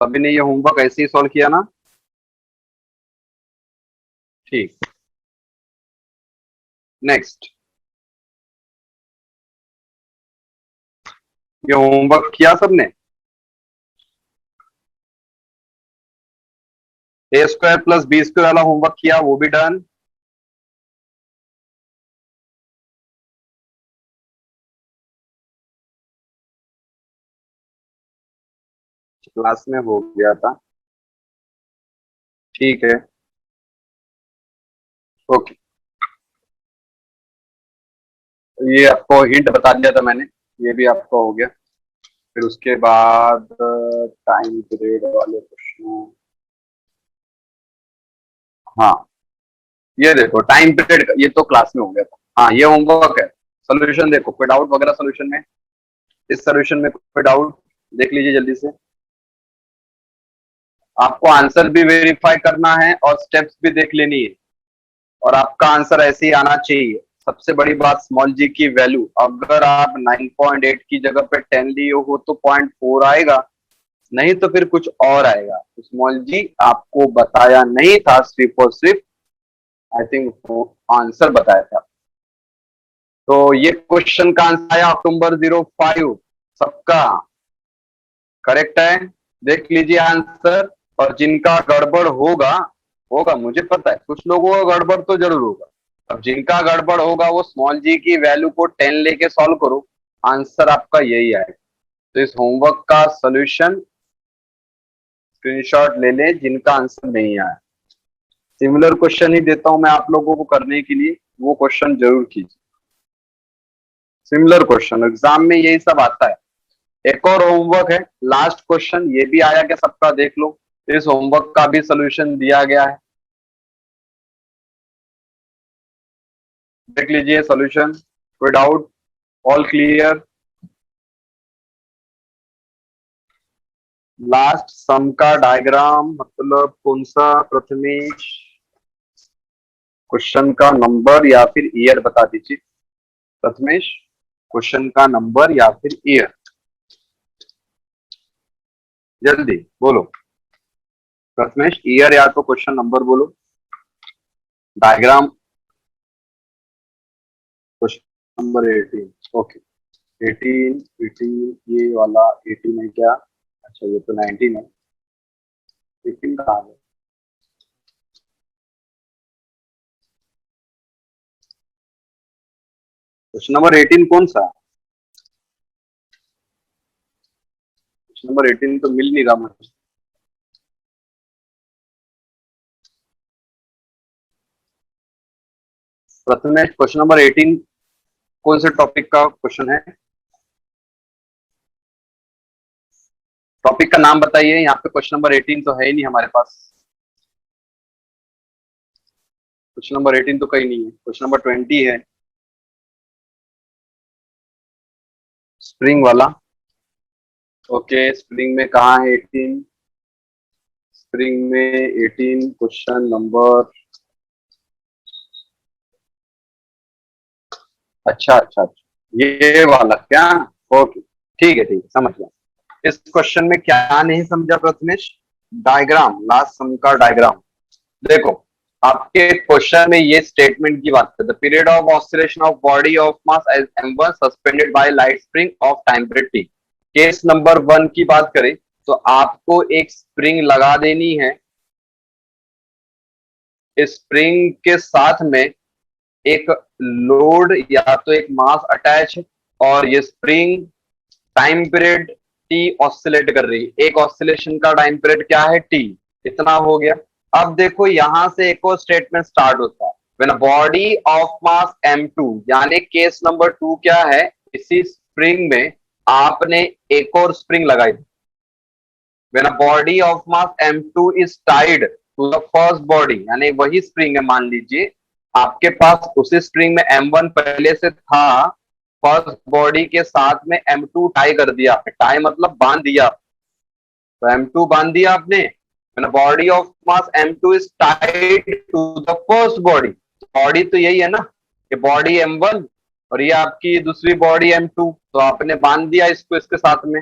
सभी ने ये होमवर्क ऐसे ही सॉल्व किया ना? ठीक। नेक्स्ट, ये होमवर्क किया सबने? ए स्क्वायर प्लस बी स्क्वायर वाला होमवर्क किया, वो भी डन? क्लास में हो गया था। ठीक है। ओके, ये आपको हिंट बता दिया था मैंने, ये भी आपका हो गया। फिर उसके बाद टाइम पीरियड वाले क्वेश्चन। हाँ, ये देखो टाइम पीरियड, ये तो क्लास में हो गया था। हाँ, ये होमवर्क है। सोल्यूशन देखो, कोई डाउट वगैरह सोल्यूशन में? इस सोल्यूशन में कोई डाउट? देख लीजिए जल्दी से। आपको आंसर भी वेरीफाई करना है और स्टेप्स भी देख लेनी है, और आपका आंसर ऐसे ही आना चाहिए। सबसे बड़ी बात, स्मॉल जी की वैल्यू, अगर आप 9.8 की जगह पे 10 लिए हो तो 0.4 आएगा, नहीं तो फिर कुछ और आएगा। तो स्मॉल जी आपको बताया नहीं था, सिर्फ और सिर्फ आई थिंक वो आंसर बताया था। तो ये क्वेश्चन का आंसर आया अक्टूबर 05। सबका करेक्ट है? देख लीजिए आंसर। और जिनका गड़बड़ होगा, होगा मुझे पता है, कुछ लोगों का गड़बड़ तो जरूर होगा। अब जिनका गड़बड़ होगा वो स्मॉल जी की वैल्यू को 10 लेके सॉल्व करो, आंसर आपका यही आएगा। तो इस होमवर्क का सोल्यूशन स्क्रीनशॉट ले लें जिनका आंसर नहीं आया। सिमिलर क्वेश्चन ही देता हूं मैं आप लोगों को करने के लिए, वो क्वेश्चन जरूर कीजिए। सिमिलर क्वेश्चन एग्जाम में यही सब आता है। एक और होमवर्क है, लास्ट क्वेश्चन, ये भी आया क्या सबका देख लो। इस होमवर्क का भी सोल्यूशन दिया गया है, देख लीजिए सोल्यूशन। कोई डाउट? All clear? लास्ट सम का डायग्राम मतलब कौन सा प्रथमेश? क्वेश्चन का नंबर या फिर ईयर बता दीजिए प्रथमेश। क्वेश्चन का नंबर या फिर ईयर, जल्दी बोलो प्रथमेश। ईयर या तो क्वेश्चन नंबर बोलो। Diagram question number 18। ओके, 18, 18 ये वाला 18 है क्या? अच्छा, ये तो 19 है। 18 कहाँ है? क्वेश्चन नंबर 18 कौन सा? क्वेश्चन नंबर 18 तो मिल नहीं रहा मुझे। प्रथमेश, क्वेश्चन नंबर 18 कौन से टॉपिक का क्वेश्चन है? टॉपिक का नाम बताइए, यहाँ पे क्वेश्चन नंबर 18 तो है ही नहीं हमारे पास। क्वेश्चन नंबर 18 तो कहीं नहीं है, क्वेश्चन नंबर 20 है, स्प्रिंग वाला। ओके, स्प्रिंग में कहाँ है 18? स्प्रिंग में 18 क्वेश्चन नंबर, अच्छा अच्छा अच्छा, ये वाला क्या? ओके, ठीक है ठीक है, समझ गया। इस क्वेश्चन में क्या नहीं समझा प्रथमेश? डायग्राम, लास्ट सम का डायग्राम। देखो, आपके क्वेश्चन में ये स्टेटमेंट की बात है, the period of oscillation of body of mass as m1 suspended by light spring of time period t। Case number 1 की बात करें तो आपको एक स्प्रिंग लगा देनी है, इस स्प्रिंग के साथ में एक लोड या तो एक मास अटैच है, और ये spring time period T oscillate कर रही है। एक ऑसिलेशन का टाइम पीरियड क्या है? टी। इतना हो गया। अब देखो यहां से एक और स्टेटमेंट स्टार्ट होता है, when a body of mass m2, यानी केस नंबर 2 क्या है? इसी स्प्रिंग में आपने एक और स्प्रिंग लगाई। When a body of mass m2 is tied to the first body, यानी वही स्प्रिंग है, मान लीजिए आपके पास उसी स्प्रिंग में m1 पहले से था, फर्स्ट बॉडी के साथ में m2 टाई कर दिया। टाई मतलब बांध दिया, तो m2 बांध दिया आपने। Body of mass m2 is tied to the first body. Body तो यही है ना, ये बॉडी m1 और ये आपकी दूसरी बॉडी m2, तो आपने बांध दिया इसको इसके साथ में।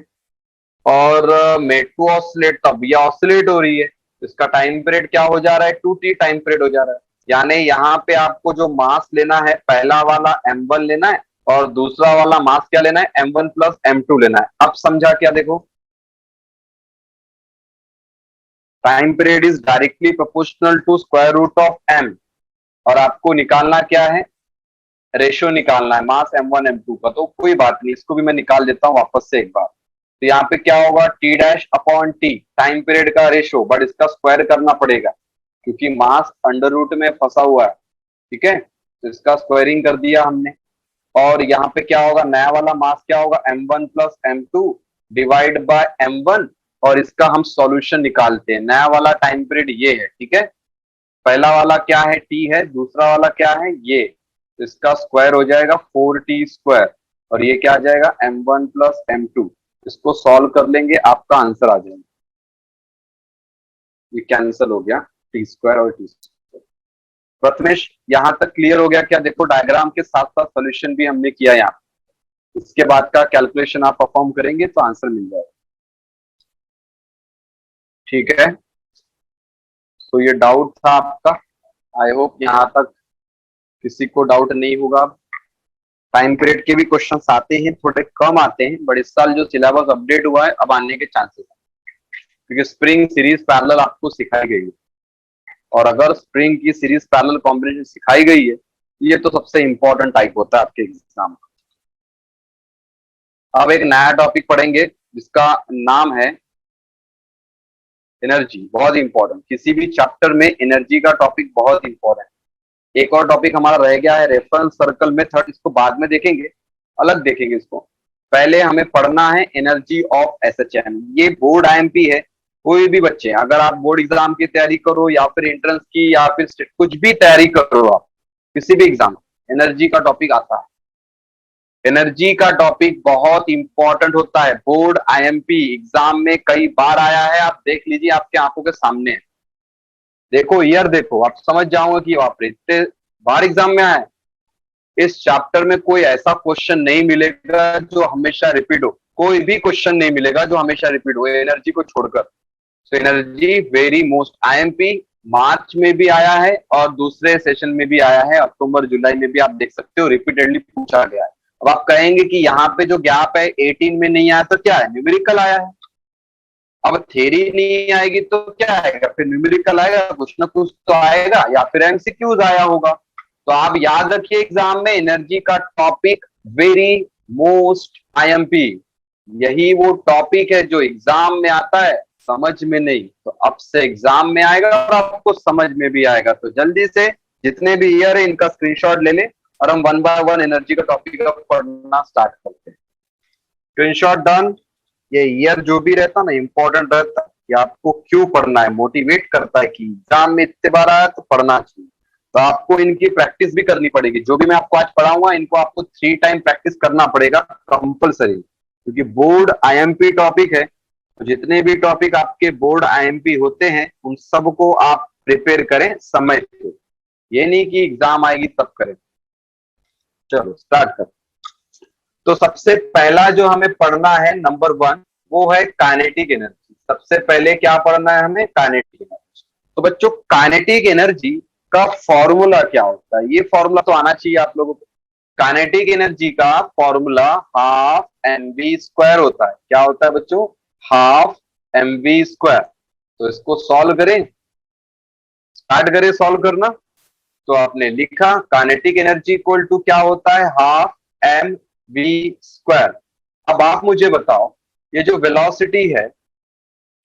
और मेड टू ऑसिलेट, तब ये ऑसिलेट हो रही है, इसका टाइम पीरियड क्या हो जा रहा है, 2t टाइम पीरियड हो जा रहा है। यानी यहाँ पे आपको जो मास लेना है, पहला वाला m1 लेना है और दूसरा वाला मास क्या लेना है, m1 प्लस m2 लेना है। अब समझा क्या, देखो time period is directly proportional to square root of m, और आपको निकालना क्या है, रेशियो निकालना है मास m1 m2 का। तो कोई बात नहीं, इसको भी मैं निकाल देता हूँ वापस से एक बार। तो यहाँ पे क्या होगा, t dash upon T, time period का रेशियो, बट इसका स्क्वायर करना पड़ेगा क्योंकि मास अंडर रूट में फंसा हुआ है, ठीक है। तो इसका स्क्वायरिंग कर दिया हमने। और यहाँ पे क्या होगा, नया वाला मास क्या होगा, m1 plus m2 divide by m1, और इसका हम सॉल्यूशन निकालते हैं। नया वाला टाइम पीरियड ये है, ठीक है। पहला वाला क्या है, t है, दूसरा वाला क्या है, ये। इसका स्क्वायर हो जाएगा 4t स्क्वायर, और ये क्या आ जाएगा, m1 प्लस m2। इसको सॉल्व कर लेंगे, आपका आंसर आ जाएगा। ये कैंसिल हो गया, टी स्क्वायर और टी स्क्वायर। प्रथमेश, यहां तक क्लियर हो गया क्या? देखो डायग्राम के साथ साथ सोल्यूशन भी हमने किया यहाँ। इसके बाद का कैलकुलेशन आप परफॉर्म करेंगे तो आंसर मिल जाएगा, ठीक है। तो ये डाउट था आपका, आई होप यहाँ तक किसी को डाउट नहीं होगा। टाइम पीरियड के भी क्वेश्चंस आते हैं, थोड़े कम आते हैं, बट इस साल जो सिलेबस अपडेट हुआ है अब आने के चांसेस हैं, क्योंकि स्प्रिंग सीरीज पैरेलल आपको सिखाई गई है। और अगर स्प्रिंग की सीरीज पैरेलल कॉम्बिनेशन सिखाई गई है, ये तो सबसे इंपॉर्टेंट टाइप होता है आपके एग्जाम का। अब एक नया टॉपिक पढ़ेंगे जिसका नाम है एनर्जी। बहुत इंपॉर्टेंट, किसी भी चैप्टर में एनर्जी का टॉपिक बहुत इंपॉर्टेंट। एक और टॉपिक हमारा रह गया है रेफरेंस सर्कल मेथड, इसको बाद में देखेंगे, अलग देखेंगे इसको। पहले हमें पढ़ना है एनर्जी ऑफ एसएचएम। ये बोर्ड आईएमपी है, कोई भी बच्चे अगर आप बोर्ड एग्जाम की तैयारी करो या फिर एंट्रेंस की या फिर कुछ भी तैयारी करो, आप किसी भी एग्जाम, एनर्जी का टॉपिक आता है। एनर्जी का टॉपिक बहुत इंपॉर्टेंट होता है, बोर्ड आईएमपी एग्जाम में कई बार आया है, आप देख लीजिए आपके आंखों के सामने है। देखो ईयर देखो, आप समझ जाओगे कि बाप रे इतने बार एग्जाम में आया है। इस चैप्टर में कोई ऐसा क्वेश्चन नहीं मिलेगा जो हमेशा रिपीट हो, कोई भी क्वेश्चन नहीं मिलेगा जो हमेशा रिपीट हो, एनर्जी को छोड़कर। तो एनर्जी वेरी मोस्ट आईएमपी, मार्च में भी आया है और दूसरे सेशन में भी आया है, अक्टूबर जुलाई में भी आप देख सकते हो रिपीटेडली पूछा गया है। अब आप कहेंगे कि यहाँ पे जो गैप है 18 में नहीं आया तो क्या है, न्यूमेरिकल आया है। अब थ्योरी नहीं आएगी तो क्या आएगा, फिर न्यूमेरिकल आएगा, कुछ ना कुछ तो आएगा, या फिर एमसीक्यूज आया होगा। तो आप याद रखिए एग्जाम में एनर्जी का टॉपिक वेरी मोस्ट आईएमपी, यही वो टॉपिक है जो एग्जाम में आता है, समझ में नहीं। तो अब से एग्जाम में आएगा और आपको समझ में भी आएगा। तो जल्दी से जितने भी ईयर है इनका स्क्रीनशॉट ले ले और हम वन बाय वन एनर्जी का टॉपिक पढ़ना स्टार्ट करते हैं। Screenshot done. ये ईयर जो भी रहता ना इंपॉर्टेंट रहता है कि आपको क्यों पढ़ना है, मोटिवेट करता है कि एग्जाम में इतने बार आया तो पढ़ना चाहिए। तो आपको इनकी प्रैक्टिस भी करनी पड़ेगी, जो भी मैं आपको आज पढ़ाऊंगा इनको आपको 3 टाइम प्रैक्टिस करना पड़ेगा कंपलसरी, क्योंकि बोर्ड आईएमपी टॉपिक है। तो जितने भी टॉपिक आपके बोर्ड आईएमपी होते हैं उन सबको आप प्रिपेयर करें समय पे, ये नहीं कि एग्जाम आएगी तब करें। चलो स्टार्ट कर। तो सबसे पहला जो हमें पढ़ना है नंबर 1, वो है काइनेटिक एनर्जी। सबसे पहले क्या पढ़ना है हमें, काइनेटिक एनर्जी। तो बच्चों काइनेटिक एनर्जी का फॉर्मूला क्या होता है, ये फॉर्मूला तो आना चाहिए आप लोगों को। काइनेटिक एनर्जी का फॉर्मूला हाफ mv स्क्वायर होता है। क्या होता है बच्चों, हाफ mv स्क्वायर। तो इसको सॉल्व करें, स्टार्ट करें सॉल्व करना। तो आपने लिखा काइनेटिक एनर्जी इक्वल टू क्या होता है, हाफ एम वी स्क्वायर। अब आप मुझे बताओ, ये जो वेलोसिटी है,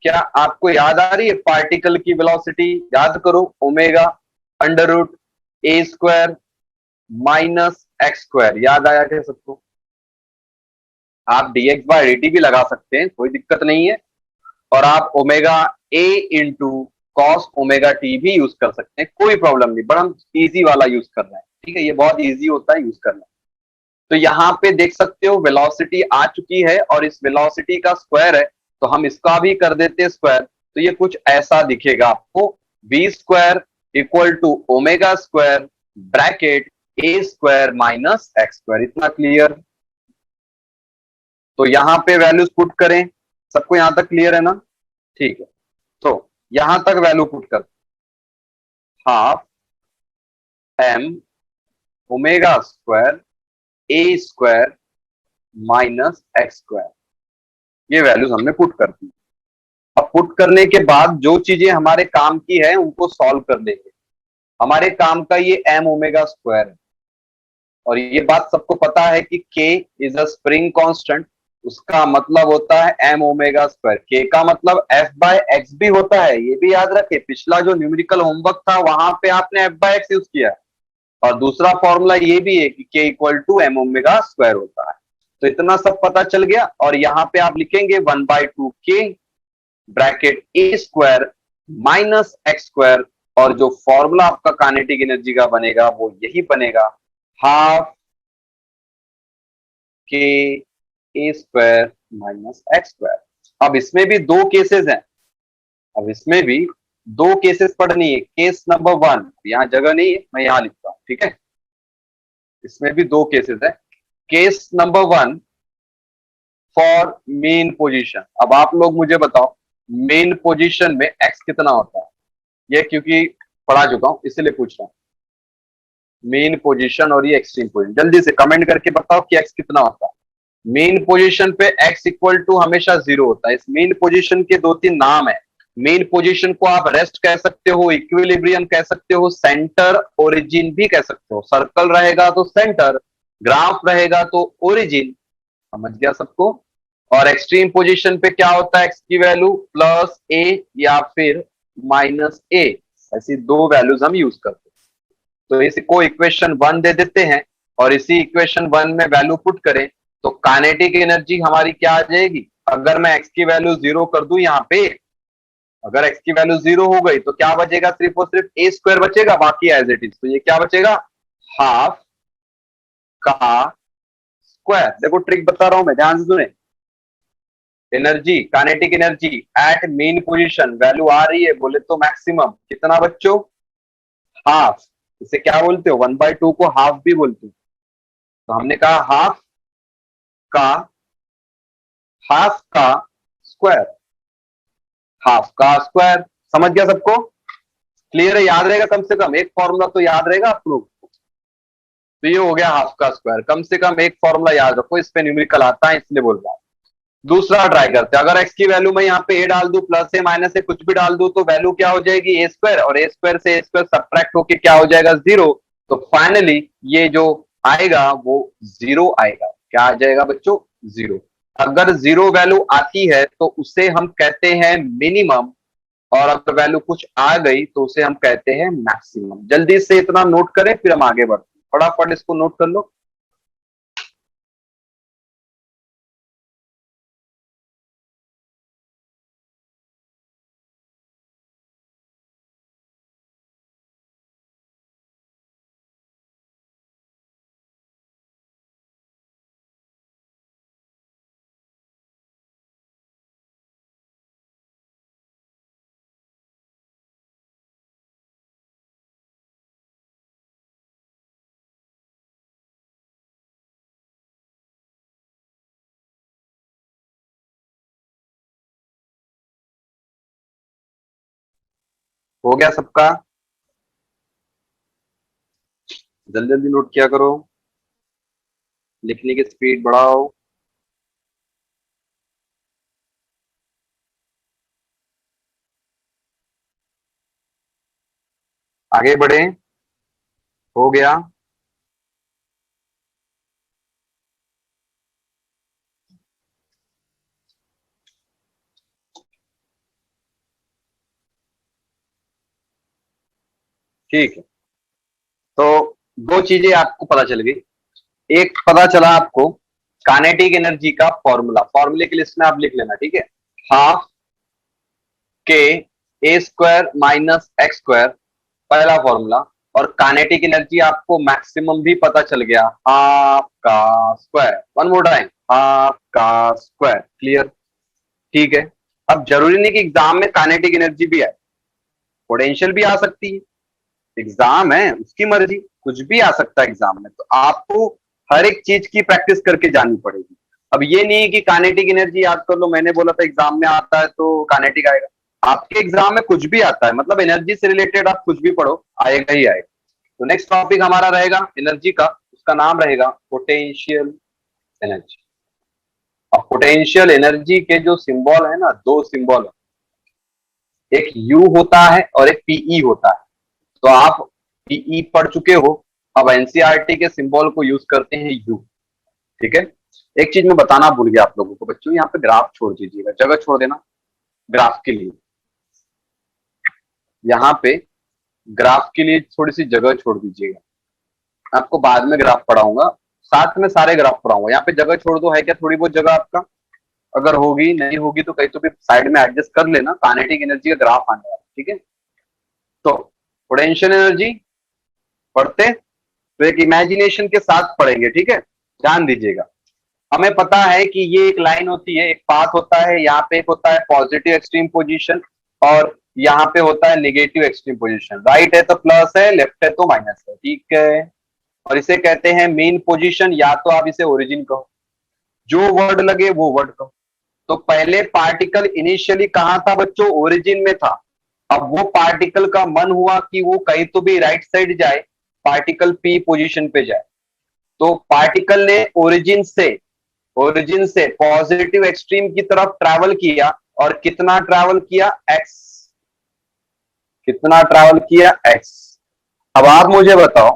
क्या आपको याद आ रही है पार्टिकल की वेलोसिटी? याद करो, ओमेगा अंडर रूट ए स्क्वायर माइनस एक्स स्क्वायर। याद आया क्या सबको? आप dx बाय dt भी लगा सकते हैं, कोई दिक्कत नहीं है। और आप omega A into cos omega T भी यूज कर सकते हैं, कोई प्रॉब्लम नहीं, बड़ा हम इजी वाला यूज कर रहे हैं, ठीक है। ये बहुत इजी होता है यूज करना। तो यहाँ पे देख सकते हो वेलोसिटी आ चुकी है और इस वेलोसिटी का स्क्वायर है, तो हम इसका भी कर देते हैं स्क्वायर। तो ये कुछ ऐसा दिखेगा आपको, v square equal to omega square bracket A square minus x square. इतना क्लियर? तो यहाँ पे वैल्यूज पुट करें, सबको यहां तक क्लियर है ना? ठीक है, तो यहां तक वैल्यू पुट कर, हाफ एम ओमेगा स्क्वायर ए स्क्वायर माइनस एक्स स्क्वायर, ये वैल्यूज हमने पुट कर दी। अब पुट करने के बाद जो चीजें हमारे काम की है उनको सॉल्व कर लेंगे। हमारे काम का ये एम ओमेगा स्क्वायर है, और ये बात सबको पता है कि के इज अ स्प्रिंग कांस्टेंट, उसका मतलब होता है एम ओमेगा स्क्वायर। के का मतलब एफ बाय एक्स भी होता है, ये भी याद रखे, पिछला जो न्यूमेरिकल होमवर्क था वहां पे आपने एफ बाय एक्स यूज किया। और दूसरा फॉर्मूला ये भी है कि K equal to M omega square होता है। तो इतना सब पता चल गया, और यहाँ पे आप लिखेंगे 1/2 के bracket A square minus x square, और जो फॉर्मूला आपका काइनेटिक एनर्जी का बनेगा वो यही बनेगा, हाफ के A square minus x square. अब इसमें भी दो केसेस हैं, अब इसमें भी दो केसेस पढ़नी है। केस नंबर 1, यहां जगह नहीं है, मैं यहां लिखता हूं, ठीक है? इसमें भी दो केसेस है। Case number 1 for mean position. अब आप लोग मुझे बताओ, मेन पोजीशन में एक्स कितना होता है? ये क्योंकि पढ़ा चुका हूं इसलिए पूछ रहा हूं। मेन पोजीशन और ये एक्सट्रीम पोजीशन, जल्दी से कमेंट करके बताओ कि एक्स कितना होता है। मेन पोजीशन पे एक्स इक्वल टू हमेशा 0 होता है। इस मेन पोजीशन के दो तीन नाम है। मेन पोजीशन को आप रेस्ट कह सकते हो, इक्विलिब्रियम कह सकते हो, सेंटर, ओरिजिन भी कह सकते हो। सर्कल रहेगा तो सेंटर, ग्राफ रहेगा तो ओरिजिन। समझ गया सबको? और एक्सट्रीम पोजीशन पे क्या होता है? एक्स की वैल्यू प्लस ए या फिर माइनस ए, ऐसी दो वैल्यूज हम यूज करते हैं। तो इसको इक्वेशन 1 दे देते हैं, और इसी इक्वेशन 1 में वैल्यू पुट करें तो काइनेटिक एनर्जी हमारी क्या आ जाएगी? अगर मैं एक्स की वैल्यू 0 कर दूं यहाँ पे, अगर एक्स की वैल्यू 0 हो गई तो क्या बचेगा? सिर्फ और सिर्फ ए स्क्वायर बचेगा, बाकी एज इट इज। तो ये क्या बचेगा? हाफ का स्क्वायर। देखो ट्रिक बता रहा हूं मैं, ध्यान से सुने। Energy, kinetic energy at mean position, value आ रही है, बोले तो मैक्सिमम कितना बच्चों? हाफ। इसे क्या बोलते हो? 1/2 को हाफ भी बोलते हो। तो हमने कहा का हाफ का स्क्वायर, हाफ का स्क्वायर। समझ गया सबको? क्लियर है? याद रहेगा, कम से कम एक फॉर्मूला तो याद रहेगा आप लोग। तो ये हो गया हाफ का स्क्वायर, कम से कम एक फॉर्मूला याद रखो, इस पे न्यूमेरिकल आता है इसलिए बोल रहा हूं। दूसरा ट्राई करते हैं। अगर एक्स की वैल्यू में यहाँ पे ए डाल दूं, प्लस ए माइनस ए कुछ भी डाल दूं, तो वैल्यू क्या हो जाएगी? ए स्क्वायर, और ए स्क्वायर से ए स्क्वायर सब्ट्रैक्ट होके क्या हो जाएगा? 0। तो फाइनली ये जो आएगा वो 0 आएगा। क्या आ जाएगा बच्चों? 0। अगर 0 वैल्यू आती है तो उसे हम कहते हैं मिनिमम, और अगर वैल्यू कुछ आ गई तो उसे हम कहते हैं मैक्सिमम। जल्दी से इतना नोट करें, फिर हम आगे बढ़ते हैं। फटाफट इसको नोट कर लो। हो गया सबका? जल्दी जल्दी नोट किया करो, लिखने की स्पीड बढ़ाओ। आगे बढ़े। हो गया? ठीक है, तो दो चीजें आपको पता चल गई। एक पता चला आपको काइनेटिक एनर्जी का फॉर्मूला, फॉर्मूले की लिस्ट में आप लिख लेना, ठीक है? हाफ के A square minus x square, पहला फॉर्मूला। और काइनेटिक एनर्जी आपको मैक्सिमम भी पता चल गया, हाफ का square. One more time, half का स्क्वायर। क्लियर? ठीक है। अब जरूरी नहीं कि एग्जाम में काइनेटिक एनर्जी भी आए, पोटेंशियल भी आ सकती है। एग्जाम है, उसकी मर्जी, कुछ भी आ सकता है एग्जाम में। तो आपको हर एक चीज की प्रैक्टिस करके जानी पड़ेगी। अब ये नहीं है कि काइनेटिक एनर्जी याद कर लो, मैंने बोला था एग्जाम में आता है तो काइनेटिक आएगा। आपके एग्जाम में कुछ भी आता है, मतलब एनर्जी से रिलेटेड आप कुछ भी पढ़ो, आएगा ही आएगा। तो नेक्स्ट टॉपिक हमारा रहेगा एनर्जी का, उसका नाम रहेगा पोटेंशियल एनर्जी। अब पोटेंशियल एनर्जी के जो सिंबल है ना, दो सिंबल है, एक यू होता है और एक पीई होता है। तो आप पीई पढ़ चुके हो, अब एनसीईआरटी के सिंबल को यूज करते हैं यू। ठीक है। एक चीज मैं बताना भूल गया आप लोगों को बच्चों, यहाँ पे ग्राफ छोड़ दीजिएगा, जगह छोड़ देना ग्राफ के लिए। यहाँ पे ग्राफ के लिए थोड़ी सी जगह छोड़ दीजिएगा, आपको बाद में ग्राफ पढ़ाऊंगा, साथ में सारे ग्राफ पढ़ाऊंगा। यहाँ पे जगह छोड़ दो, है क्या थोड़ी बहुत जगह आपका? अगर होगी नहीं होगी तो कहीं तो भी साइड में एडजस्ट कर लेना, काइनेटिक एनर्जी का ग्राफ आने वाला है, ठीक है। तो पोटेंशियल एनर्जी पढ़ते तो एक इमेजिनेशन के साथ पढ़ेंगे, ठीक है, ध्यान दीजिएगा। हमें पता है कि ये एक लाइन होती है, एक पाथ होता है, यहाँ पे एक होता है पॉजिटिव एक्सट्रीम पोजीशन और यहाँ पे होता है नेगेटिव एक्सट्रीम पोजीशन। राइट है तो प्लस है, लेफ्ट है तो माइनस है, ठीक है। और इसे कहते हैं मेन पोजीशन, या तो आप इसे ओरिजिन कहो, जो वर्ड लगे वो वर्ड कहो। तो पहले पार्टिकल इनिशियली कहां था बच्चों? ओरिजिन में था। अब वो पार्टिकल का मन हुआ कि वो कहीं तो भी राइट साइड जाए, पार्टिकल पी पोजीशन पे जाए। तो पार्टिकल ने ओरिजिन से पॉजिटिव एक्सट्रीम की तरफ ट्रैवल किया, और कितना ट्रैवल किया? एक्स। कितना ट्रैवल किया? एक्स। अब आप मुझे बताओ,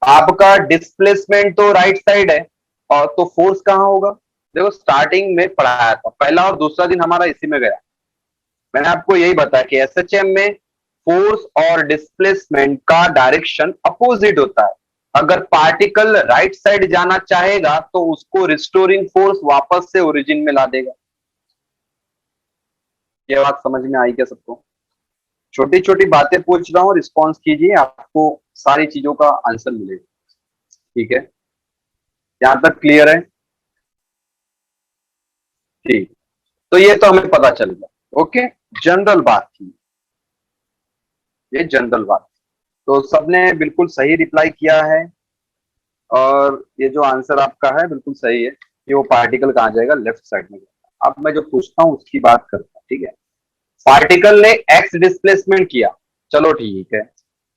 आपका डिस्प्लेसमेंट तो राइट साइड है, और तो फोर्स कहां होगा? देखो स्टार्टिंग में पढ़ाया था, पहला और दूसरा दिन हमारा इसी में गया। मैंने आपको यही बताया कि एसएचएम में फोर्स और डिस्प्लेसमेंट का डायरेक्शन अपोजिट होता है। अगर पार्टिकल राइट साइड जाना चाहेगा तो उसको रिस्टोरिंग फोर्स वापस से ओरिजिन में ला देगा। ये बात समझ में आई क्या सबको? छोटी छोटी बातें पूछ रहा हूं, रिस्पॉन्स कीजिए, आपको सारी चीजों का आंसर मिलेगा। ठीक है, यहां तक क्लियर है? ठीक। तो ये तो हमें पता चल गया, ओके। जनरल बात थी, ये जनरल बात। तो सबने बिल्कुल सही रिप्लाई किया है, और ये जो आंसर आपका है बिल्कुल सही है कि वो पार्टिकल कहाँ जाएगा? लेफ्ट साइड में जाएगा। अब मैं जो पूछता हूँ उसकी बात करता हूँ, ठीक है। पार्टिकल ने एक्स डिस्प्लेसमेंट किया, चलो ठीक है।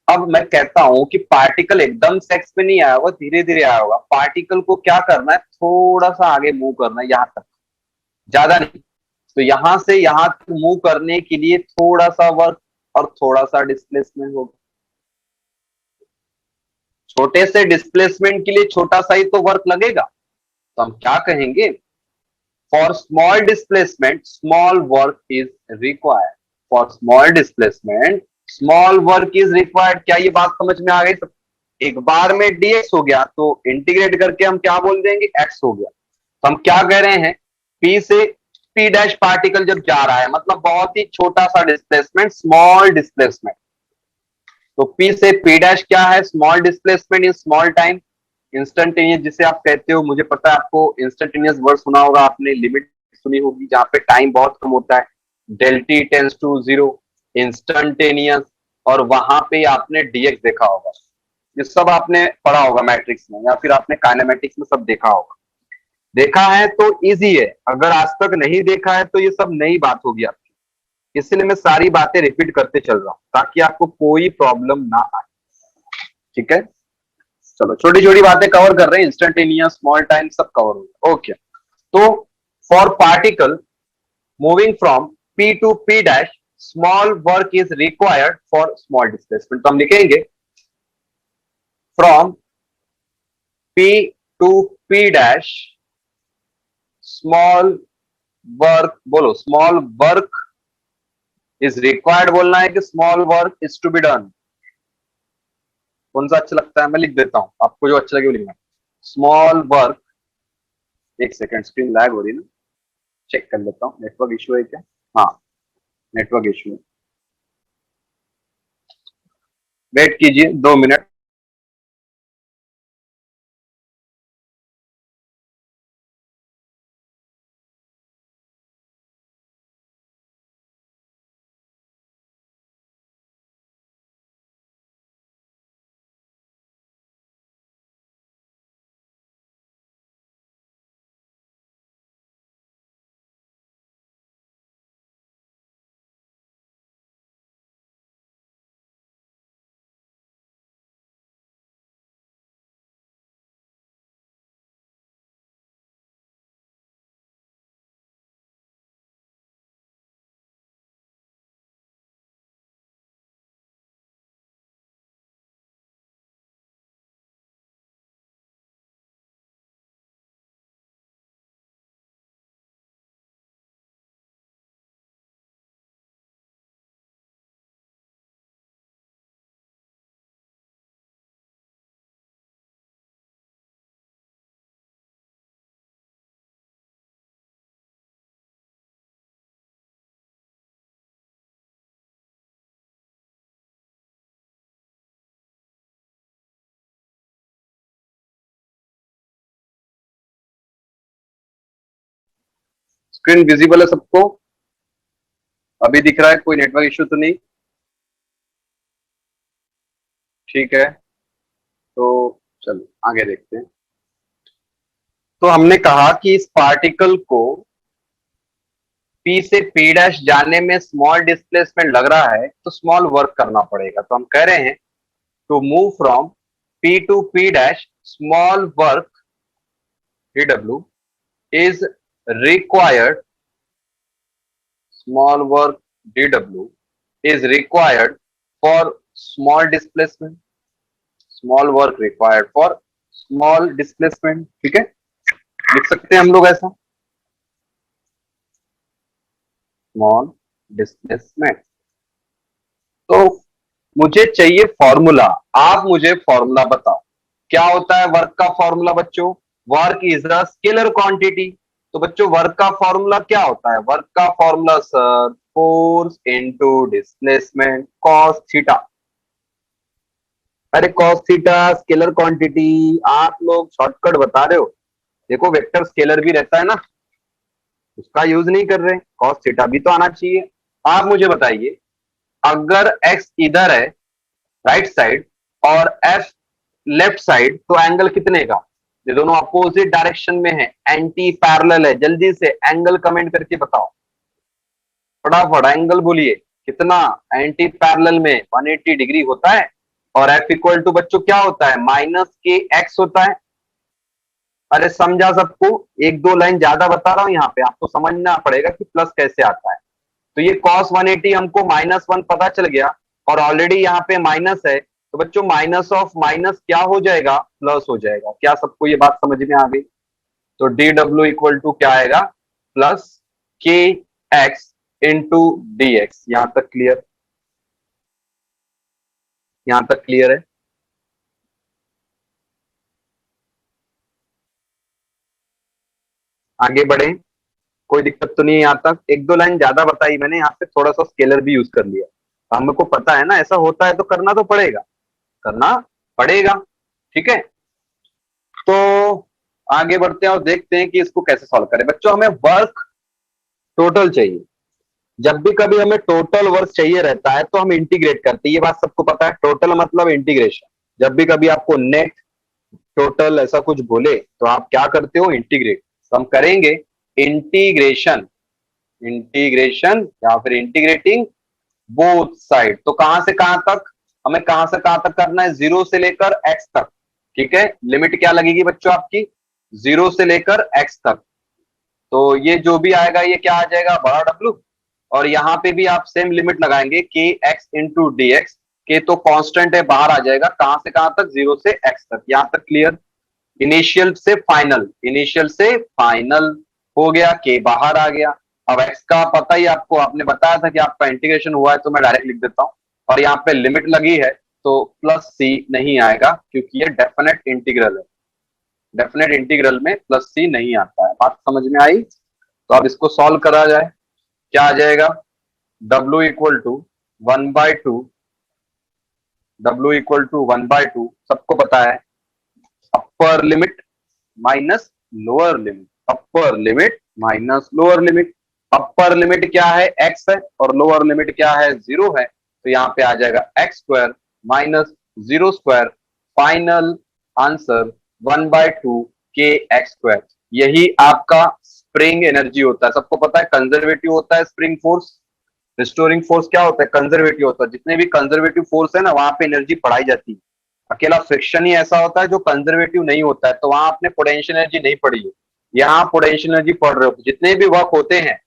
अब मैं कहता हूं कि पार्टिकल एकदम से एक्स पे नहीं आया होगा, धीरे धीरे आया होगा। पार्टिकल को क्या करना है? थोड़ा सा आगे मूव करना है, यहां तक, ज्यादा नहीं। तो यहां से यहां तक मूव करने के लिए थोड़ा सा वर्क और थोड़ा सा डिस्प्लेसमेंट होगा। छोटे से डिस्प्लेसमेंट के लिए छोटा सा ही तो वर्क लगेगा। तो हम क्या कहेंगे? For small displacement small work is required. For small displacement small work is required. क्या ये बात समझ में आ गई? सब एक बार में dx हो गया, तो इंटीग्रेट करके हम क्या बोल देंगे? x हो गया। तो हम क्या कह रहे हैं? p से p डैश पार्टिकल जब जा रहा है, मतलब बहुत ही छोटा सा डिस्प्लेसमेंट, स्मॉल डिस्प्लेसमेंट। तो p से p डैश क्या है? Small displacement in small time. Instantaneous जिसे आप कहते हो, मुझे पता है आपको इंस्टेंटेनियस वर्ड सुना होगा आपने, लिमिट सुनी होगी जहां पे टाइम बहुत कम होता है, del T tends to zero, instantaneous. और वहां पे आपने डीएक्स देखा होगा, ये सब आपने पढ़ा होगा मैट्रिक्स में, या फिर आपने काइनेमेटिक्स में सब देखा होगा। देखा है तो इजी है, अगर आज तक नहीं देखा है तो ये सब नई बात होगी आपकी। इसलिए मैं सारी बातें रिपीट करते चल रहा हूं ताकि आपको कोई प्रॉब्लम ना आए, ठीक है। चलो छोटी छोटी बातें कवर कर रहे हैं, इंस्टेंटेनियस, स्मॉल टाइम, सब कवर हो गया, ओके। तो for particle moving from p to p dash small work is required for small displacement. तो हम लिखेंगे from p to p dash small work, बोलो स्मॉल वर्क इज रिक्वायर्ड बोलना है कि small work is to be done? कौन सा अच्छा लगता है? मैं लिख देता हूं, आपको जो अच्छा लगे वो लिखना। स्मॉल वर्क, एक सेकंड स्क्रीन लैग हो रही है ना, चेक कर लेता हूँ नेटवर्क इश्यू है क्या। हाँ, नेटवर्क इश्यू, वेट कीजिए 2 मिनट। स्क्रीन विजिबल है सबको? अभी दिख रहा है? कोई नेटवर्क इश्यू तो नहीं? ठीक है, तो चलो आगे देखते हैं। तो हमने कहा कि इस पार्टिकल को P से P डैश जाने में स्मॉल डिस्प्लेसमेंट लग रहा है, तो स्मॉल वर्क करना पड़ेगा। तो हम कह रहे हैं to move from P to P dash small work dw is required, small work dw is required for small displacement, small work required for small displacement। ठीक है, लिख सकते हैं हम लोग ऐसा, स्मॉल डिस्प्लेसमेंट। तो मुझे चाहिए फॉर्मूला, आप मुझे फॉर्मूला बताओ। क्या होता है वर्क का फॉर्मूला बच्चों? Work is a scalar quantity. तो बच्चों वर्क का फॉर्मूला क्या होता है? वर्क का formula sir force into displacement cos theta. अरे कॉस थीटा स्केलर क्वांटिटी, आप लोग शॉर्टकट बता रहे हो। देखो वेक्टर स्केलर भी रहता है ना, उसका यूज नहीं कर रहे, कॉस थीटा भी तो आना चाहिए। आप मुझे बताइए, अगर एक्स इधर है राइट साइड और एफ लेफ्ट साइड, तो एंगल कितने का? ये दोनों अपोजिट डायरेक्शन में है, एंटी पैरेलल है। जल्दी से एंगल कमेंट करके बताओ, फटाफट एंगल बोलिए कितना। एंटी पैरेलल में 180 डिग्री होता है। और एफ इक्वल टू बच्चों क्या होता है? माइनस के एक्स होता है। अरे समझा सबको? एक दो लाइन ज्यादा बता रहा हूं, यहाँ पे आपको समझना पड़ेगा कि प्लस कैसे आता है। तो ये cos 180 हमको -1 पता चल गया, और ऑलरेडी यहाँ पे माइनस है, तो बच्चों माइनस ऑफ माइनस क्या हो जाएगा? प्लस हो जाएगा। क्या सबको ये बात समझ में आ गई? तो डी डब्ल्यू इक्वल टू क्या आएगा? प्लस के एक्स इंटू डी एक्स। यहां तक क्लियर? यहां तक क्लियर है? आगे बढ़े, कोई दिक्कत तो नहीं है? यहाँ तक एक दो लाइन ज्यादा बताई मैंने, यहाँ पे थोड़ा सा स्केलर भी यूज कर लिया। हमको पता है ना ऐसा होता है, तो करना तो पड़ेगा, करना पड़ेगा। ठीक है, तो आगे बढ़ते हैं और देखते हैं कि इसको कैसे सॉल्व करें। बच्चों हमें वर्क टोटल चाहिए। जब भी कभी हमें टोटल वर्क चाहिए रहता है तो हम इंटीग्रेट करते हैं, ये बात सबको पता है। टोटल मतलब इंटीग्रेशन। जब भी कभी आपको नेट टोटल ऐसा कुछ बोले तो आप क्या करते हो? इंटीग्रेट। तो हम करेंगे इंटीग्रेशन, इंटीग्रेशन या फिर इंटीग्रेटिंग बोथ साइड। तो कहां से कहां तक? हमें कहां से कहां तक करना है? 0 से लेकर x तक। ठीक है, लिमिट क्या लगेगी बच्चों आपकी? 0 से लेकर x तक। तो ये जो भी आएगा ये क्या आ जाएगा? बड़ा W। और यहाँ पे भी आप सेम लिमिट लगाएंगे के एक्स इंटू डी एक्स। के तो कांस्टेंट है, बाहर आ जाएगा। कहां से कहां तक? 0 से x तक। यहां तक क्लियर? इनिशियल से फाइनल, इनिशियल से फाइनल हो गया, के बाहर आ गया। अब एक्स का पता ही आपको, आपने बताया था कि आपका इंटीग्रेशन हुआ है, तो मैं डायरेक्ट लिख देता हूं। और यहाँ पे लिमिट लगी है, तो प्लस सी नहीं आएगा, क्योंकि ये डेफिनेट इंटीग्रल है। डेफिनेट इंटीग्रल में प्लस सी नहीं आता है। बात समझ में आई? तो अब इसको सॉल्व करा जाए। क्या आ जाएगा? W equal to 1/2, W equal to 1/2 सबको पता है, upper limit minus lower limit, upper limit minus lower limit. Upper limit क्या है? x है, और लोअर लिमिट क्या है? 0 है। तो यहाँ पे आ जाएगा x square minus 0 square. Final answer 1/2 के एक्स स्क्वायर। यही आपका स्प्रिंग एनर्जी होता है। सबको पता है कंजर्वेटिव होता है स्प्रिंग फोर्स, रिस्टोरिंग फोर्स क्या होता है? कंजर्वेटिव होता है। जितने भी कंजर्वेटिव फोर्स है ना, वहां पे एनर्जी पढ़ाई जाती है। अकेला फ्रिक्शन ही ऐसा होता है जो कंजर्वेटिव नहीं होता है, तो वहां आपने पोटेंशियल एनर्जी नहीं पढ़ी है। यहाँ पोटेंशियल एनर्जी पढ़ रहे हो। जितने भी वर्क होते हैं,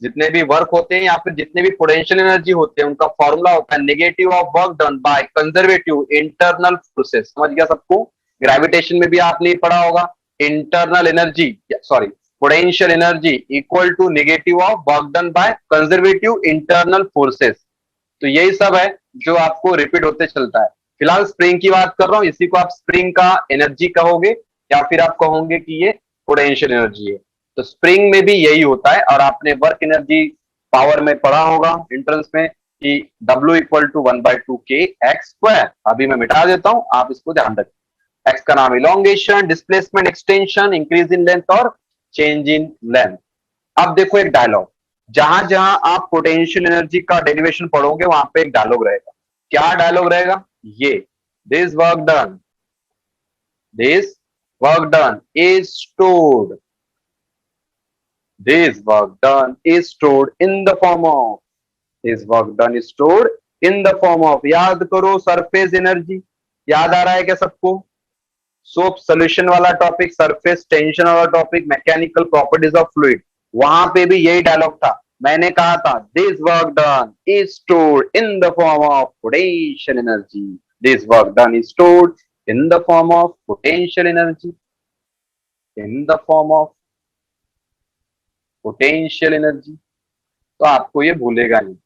जितने भी वर्क होते हैं या फिर जितने भी पोटेंशियल एनर्जी होते हैं, उनका फॉर्मूला होता है negative of work done by conservative internal forces. समझ गया सबको? ग्रेविटेशन में भी आपने पढ़ा होगा, internal energy sorry potential energy equal to negative of work done by conservative internal forces. तो यही सब है जो आपको रिपीट होते चलता है। फिलहाल स्प्रिंग की बात कर रहा हूं, इसी को आप स्प्रिंग का एनर्जी कहोगे, या फिर आप कहोगे कि ये पोटेंशियल एनर्जी है। तो स्प्रिंग में भी यही होता है। और आपने वर्क एनर्जी पावर में पढ़ा होगा एंट्रेंस में कि W इक्वल टू 1/2 के एक्स स्क्वायर। अभी मैं मिटा देता हूं, आप इसको ध्यान रखें। एक्स का नाम elongation, displacement, extension, increase in length और चेंज इन लेंथ। अब देखो एक डायलॉग, जहां जहां आप पोटेंशियल एनर्जी का डेरिवेशन पढ़ोगे वहां पे एक डायलॉग रहेगा। क्या डायलॉग रहेगा? ये, this work done, this work done is stored, this work done is stored in the form of, this work done is stored in the form of. याद करो सरफेस एनर्जी, याद आ रहा है क्या सबको? सोप सोल्यूशन वाला टॉपिक, सरफेस टेंशन वाला topic, mechanical properties of fluid, वहां पे भी यही डायलॉग था। मैंने कहा था this work done is stored in the form of potential energy, this work done is stored in the form of potential energy, in the form of potential energy. तो आपको ये भूलेगा नहीं।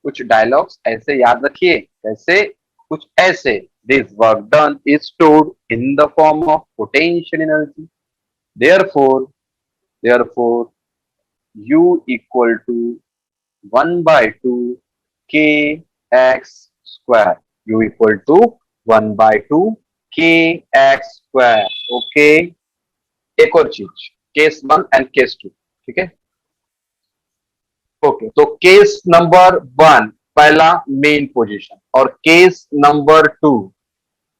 कुछ डायलॉग्स ऐसे याद रखिए, कैसे? कुछ ऐसे, this work done is stored in the form of potential energy, therefore therefore u equal to 1 by 2 k x square, u equal to 1 by 2 k x square। Okay, एक और चीज, केस 1 एंड केस 2, ठीक है? Okay, तो case number 1 पहला main position, और case number 2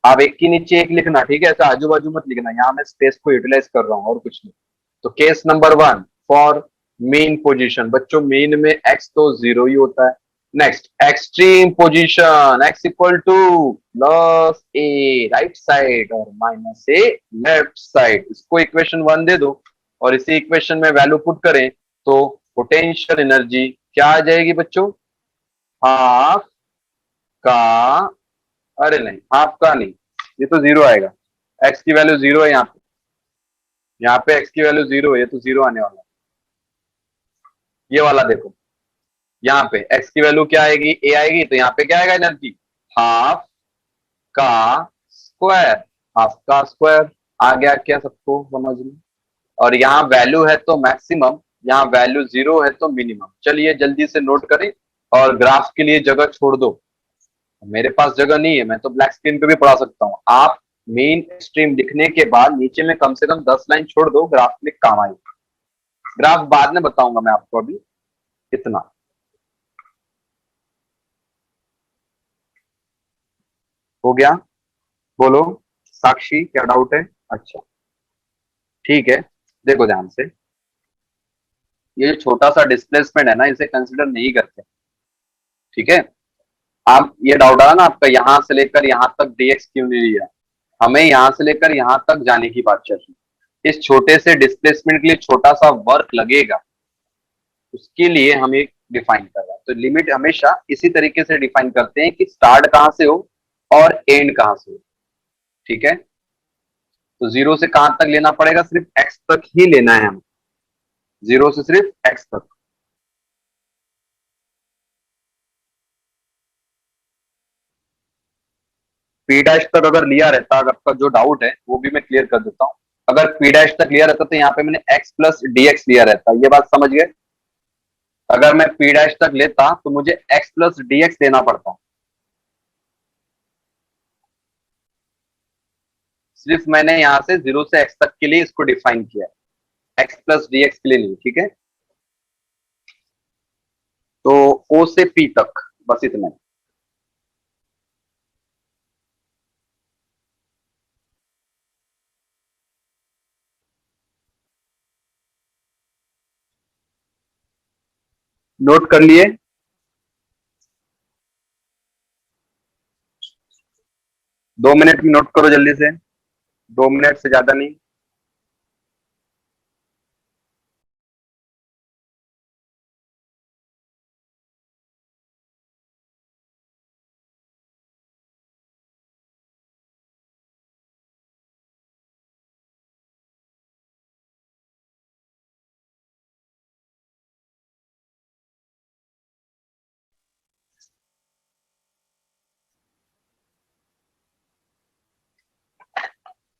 आप एक के नीचे एक लिखना, ठीक है? ऐसा आजू बाजू मत लिखना, यहाँ मैं स्पेस को यूटिलाइज कर रहा हूँ और कुछ नहीं। तो case number 1 for mean position, बच्चों मेन में एक्स तो जीरो ही होता है। Next extreme position, x equal to plus A right side और माइनस ए लेफ्ट साइड, इसको इक्वेशन 1 दे दो और इसी इक्वेशन में वैल्यू पुट करें तो पोटेंशियल एनर्जी क्या आ जाएगी बच्चों? हाफ का, अरे नहीं हाफ का नहीं, ये तो जीरो आएगा, एक्स की वैल्यू जीरो है यहाँ पे एक्स की वैल्यू जीरो है, ये तो जीरो आने वाला है। ये वाला देखो, यहाँ पे एक्स की वैल्यू क्या आएगी? ए आएगी, तो यहाँ पे क्या आएगा एनर्जी? हाफ का स्क्वायर, हाफ का स्क्वायर। आ गया क्या सबको समझ में? और यहाँ वैल्यू है तो मैक्सिमम, यहाँ वैल्यू जीरो है तो मिनिमम। चलिए जल्दी से नोट करें और ग्राफ के लिए जगह छोड़ दो। मेरे पास जगह नहीं है, मैं तो ब्लैक स्क्रीन पे भी पढ़ा सकता हूँ। आप मेन स्ट्रीम लिखने के बाद नीचे में कम से कम 10 लाइन छोड़ दो, ग्राफ में काम आएगा। ग्राफ बाद में बताऊंगा मैं आपको, अभी इतना हो गया। बोलो साक्षी, क्या डाउट है? अच्छा ठीक है, देखो ध्यान से, ये जो छोटा सा डिस्प्लेसमेंट है ना, इसे कंसिडर नहीं करते, ठीक है? आप ये डाउट आया ना आपका, यहां से लेकर यहां तक dx क्यों नहीं लिया? हमें यहां से लेकर यहां तक जाने की बात चल रही है। इस छोटे से डिस्प्लेसमेंट के लिए छोटा सा वर्क लगेगा, उसके लिए हम एक डिफाइन कर रहे हैं। तो लिमिट हमेशा इसी तरीके से डिफाइन करते हैं कि स्टार्ट कहां से हो और एंड कहां से हो, ठीक है? तो जीरो से कहां तक लेना पड़ेगा? सिर्फ एक्स तक ही लेना है हमें, जीरो से सिर्फ एक्स तक। पी डैश तक अगर लिया रहता, अगर आपका जो डाउट है वो भी मैं क्लियर कर देता हूँ। अगर पी डैश तक लिया रहता तो यहाँ पे मैंने एक्स प्लस डीएक्स लिया रहता, ये बात समझ गए? अगर मैं पी डैश तक लेता तो मुझे एक्स प्लस डीएक्स लेना पड़ता। सिर्फ मैंने यहाँ से जीरो से एक्स तक के लिए इसको डिफाइन किया है, एक्स प्लस डीएक्स के लिए नहीं, ठीक है? तो ओ से पी तक बस इतना। नोट कर लिए? 2 मिनट में नोट करो जल्दी से, 2 मिनट से ज्यादा नहीं।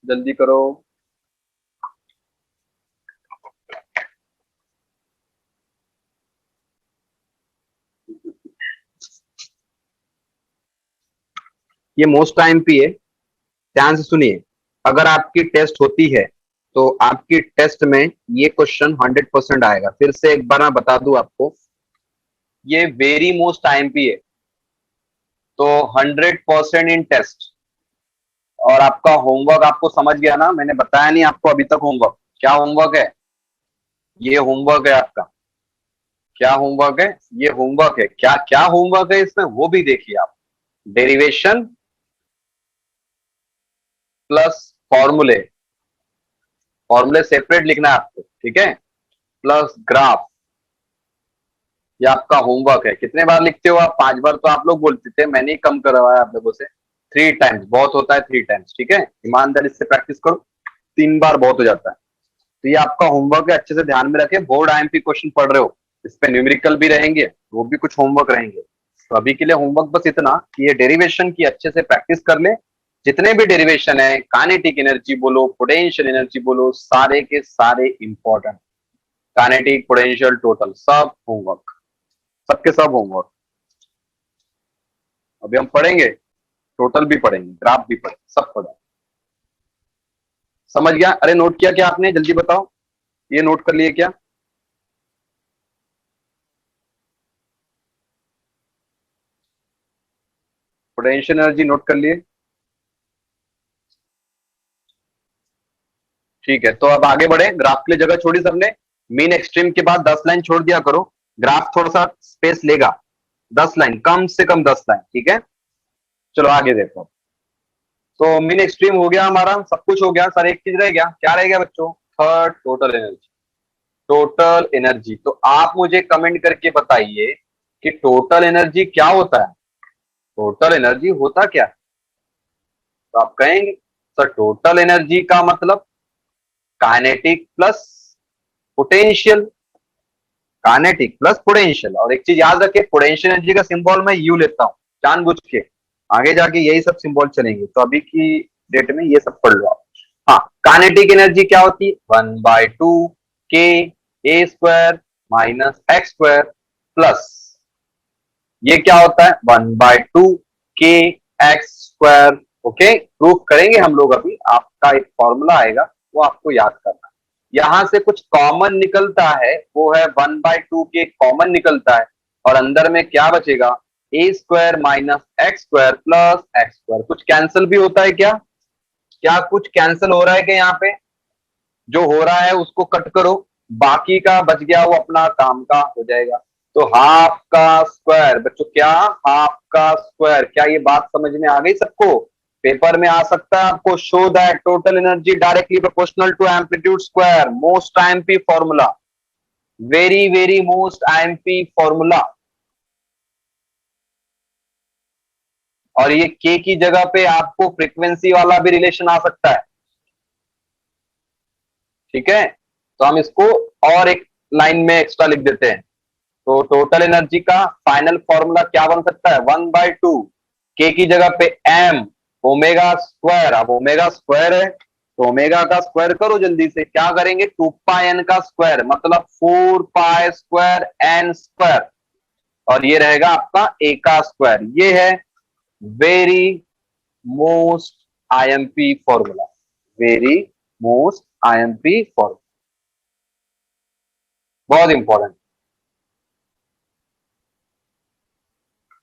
जल्दी करो। ये मोस्ट टाइम पे है, ध्यान से सुनिए। अगर आपकी टेस्ट होती है तो आपकी टेस्ट में ये क्वेश्चन 100% आएगा। फिर से एक बार मैं बता दूं आपको, ये वेरी मोस्ट आईएमपी है, तो 100% इन टेस्ट। और आपका होमवर्क आपको समझ गया ना, मैंने बताया नहीं आपको अभी तक होमवर्क क्या होमवर्क है। ये होमवर्क है आपका। क्या होमवर्क है? ये होमवर्क है। क्या क्या होमवर्क है इसमें वो भी देखिए आप। डेरिवेशन प्लस फॉर्मूले, फॉर्मूले सेपरेट लिखना है आपको, ठीक है, प्लस ग्राफ। ये आपका होमवर्क है। कितने बार लिखते हो आप? 5 बार तो आप लोग बोलते थे, मैंने ही कम करवाया आप लोगों से। 3 टाइम्स बहुत होता है, 3 टाइम्स, ठीक है, ईमानदारी से प्रैक्टिस करो। 3 बार बहुत हो जाता है। तो ये आपका होमवर्क है, अच्छे से ध्यान में रखें। बोर्ड आईएमपी क्वेश्चन पढ़ रहे हो, इस पे न्यूमेरिकल भी रहेंगे, वो भी कुछ होमवर्क रहेंगे। तो अभी के लिए होमवर्क बस इतना कि ये डेरिवेशन की अच्छे से प्रैक्टिस कर ले। जितने भी डेरिवेशन है, काइनेटिक एनर्जी बोलो, पोटेंशियल एनर्जी बोलो, सारे के सारे इंपॉर्टेंट। काइनेटिक, पोटेंशियल, टोटल, सब होमवर्क, सबके सब होमवर्क। अभी हम पढ़ेंगे, टोटल भी पढ़ेंगे, ग्राफ भी पढ़ेंगे, सब पढ़ेंगे। समझ गया? अरे नोट किया क्या आपने? जल्दी बताओ, ये नोट कर लिए क्या? पोटेंशियल एनर्जी नोट कर लिए? ठीक है, तो अब आगे बढ़े। ग्राफ के लिए जगह छोड़ी सबने। मीन एक्सट्रीम के बाद 10 लाइन छोड़ दिया करो, ग्राफ थोड़ा सा स्पेस लेगा। 10 लाइन, कम से कम 10 लाइन, ठीक है। चलो आगे देखो। तो मीन एक्सट्रीम हो गया हमारा, सब कुछ हो गया सर। एक चीज रह गया, क्या रह गया बच्चों? Third, total energy. Total energy, तो आप मुझे कमेंट करके बताइए कि टोटल एनर्जी क्या होता है। टोटल एनर्जी होता क्या है? तो आप कहेंगे सर टोटल एनर्जी का मतलब kinetic plus potential. Kinetic plus potential. और एक चीज याद रखे, पोटेंशियल एनर्जी का सिंबल मैं यू लेता हूं जानबूझ के। आगे जाके यही सब सिंबल चलेंगे, तो अभी की डेट में ये सब पढ़ लो आप। हाँ, काइनेटिक एनर्जी क्या होती है? 1/2 के A square minus x square plus, ये क्या होता है? 1/2 के एक्स स्क्वायर। ओके, प्रूफ करेंगे हम लोग अभी। आपका एक फॉर्मूला आएगा, वो आपको याद करना है। यहां से कुछ कॉमन निकलता है, वो है 1/2 के कॉमन निकलता है। और अंदर में क्या बचेगा? A square minus x square plus x square. कुछ कैंसिल भी होता है क्या? क्या कुछ कैंसिल हो रहा है क्या यहाँ पे? जो हो रहा है उसको कट करो, बाकी का बच गया वो अपना काम का हो जाएगा। तो हाफ का स्क्वायर बच्चों, क्या हाफ का स्क्वायर? क्या ये बात समझ में आ गई सबको? पेपर में आ सकता है आपको, show that total energy directly proportional to amplitude square, most IMP formula, very very most IMP formula. और ये के की जगह पे आपको फ्रीक्वेंसी वाला भी रिलेशन आ सकता है, ठीक है। तो हम इसको और एक लाइन में एक्स्ट्रा लिख देते हैं। तो टोटल एनर्जी का फाइनल फॉर्मूला क्या बन सकता है? 1/2 के की जगह पे एम ओमेगा स्क्वायर। अब ओमेगा स्क्वायर है तो ओमेगा का स्क्वायर करो जल्दी से। क्या करेंगे? 2πn का स्क्वायर मतलब 4π² एन स्क्वायर। और ये रहेगा आपका ए का स्क्वायर। ये है very most IMP formula, very most IMP formula, बहुत इंपॉर्टेंट।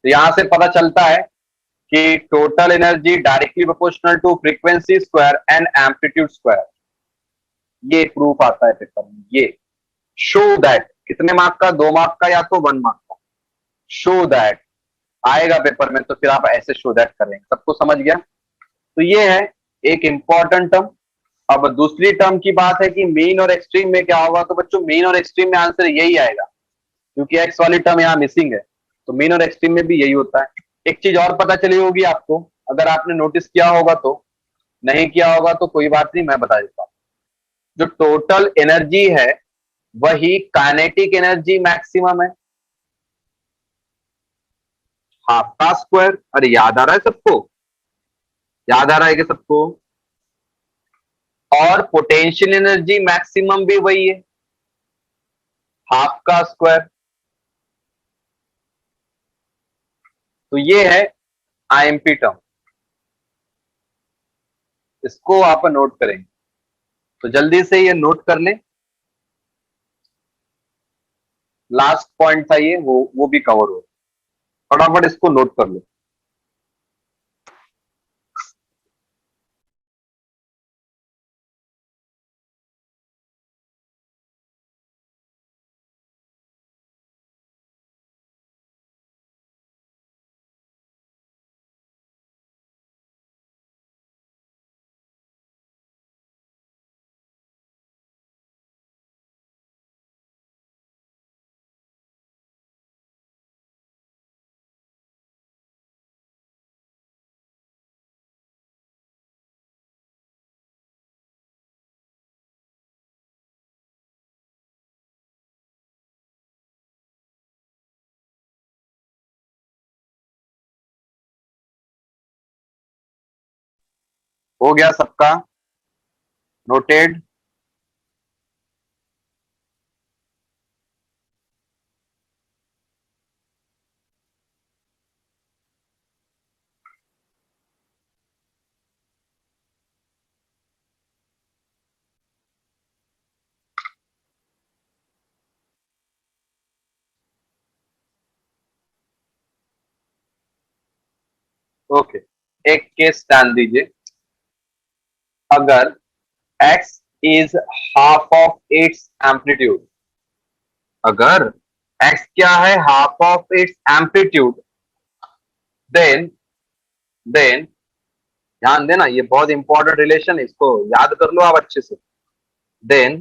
तो यहां से पता चलता है कि total energy directly proportional to frequency square and amplitude square. ये प्रूफ आता है पेपर में। ये शो दैट, कितने मार्क का? 2 मार्क का या तो 1 मार्क का। शो दैट आएगा पेपर में, तो फिर आप ऐसे शो दैट करेंगे। सबको समझ गया? तो ये है एक इंपॉर्टेंट टर्म। अब दूसरी टर्म की बात है कि मीन और एक्सट्रीम में क्या होगा। तो बच्चों मीन और एक्सट्रीम में आंसर यही आएगा, क्योंकि एक्स वाली टर्म यहाँ मिसिंग है। तो मीन और एक्सट्रीम में भी यही होता है। एक चीज और पता चली होगी आपको, अगर आपने नोटिस किया होगा तो। नहीं किया होगा तो कोई बात नहीं, मैं बता देता हूं। जो टोटल एनर्जी है वही काइनेटिक एनर्जी मैक्सिमम है, हाफ का स्क्वायर। अरे याद आ रहा है सबको? याद आ रहा है कि सबको? और पोटेंशियल एनर्जी मैक्सिमम भी वही है, हाफ का स्क्वायर। तो ये है आईएमपी टर्म, इसको आप नोट करेंगे। तो जल्दी से ये नोट कर ले, लास्ट पॉइंट था ये, वो भी कवर हो, फटाफट इसको नोट कर लो। हो गया सबका नोटेड? ओके, एक केस ध्यान दीजिए। अगर x is half of its amplitude, अगर x क्या है, half of its amplitude, then then ध्यान देना, ये बहुत इंपॉर्टेंट रिलेशन है, इसको याद कर लो आप अच्छे से। Then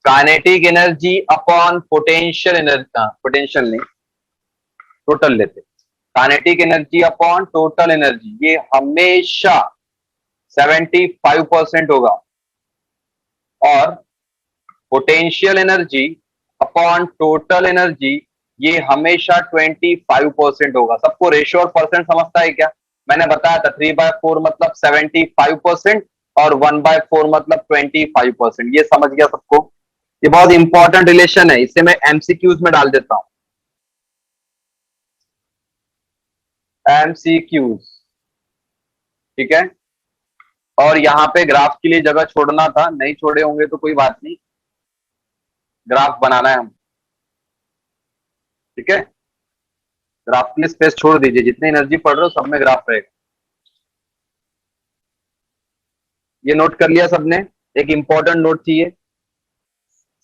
kinetic energy upon potential energy, potential नहीं, टोटल लेते, kinetic energy upon total energy, ये हमेशा 75% होगा। और potential energy upon total energy, ये हमेशा 25% होगा। सबको रेशियो और परसेंट समझता है क्या? मैंने बताया था 3/4 मतलब 75% और 1/4 मतलब 25%। ये समझ गया सबको? ये बहुत इंपॉर्टेंट रिलेशन है, इसे मैं एमसीक्यूज में डाल देता हूं, एमसीक्यूज, ठीक है। और यहाँ पे ग्राफ के लिए जगह छोड़ना था, नहीं छोड़े होंगे तो कोई बात नहीं, ग्राफ बनाना है हम, ठीक है। ग्राफ के लिए स्पेस छोड़ दीजिए, जितनी एनर्जी पड़ रहे हो सब में ग्राफ रहेगा। ये नोट कर लिया सबने? एक इंपॉर्टेंट नोट थी ये,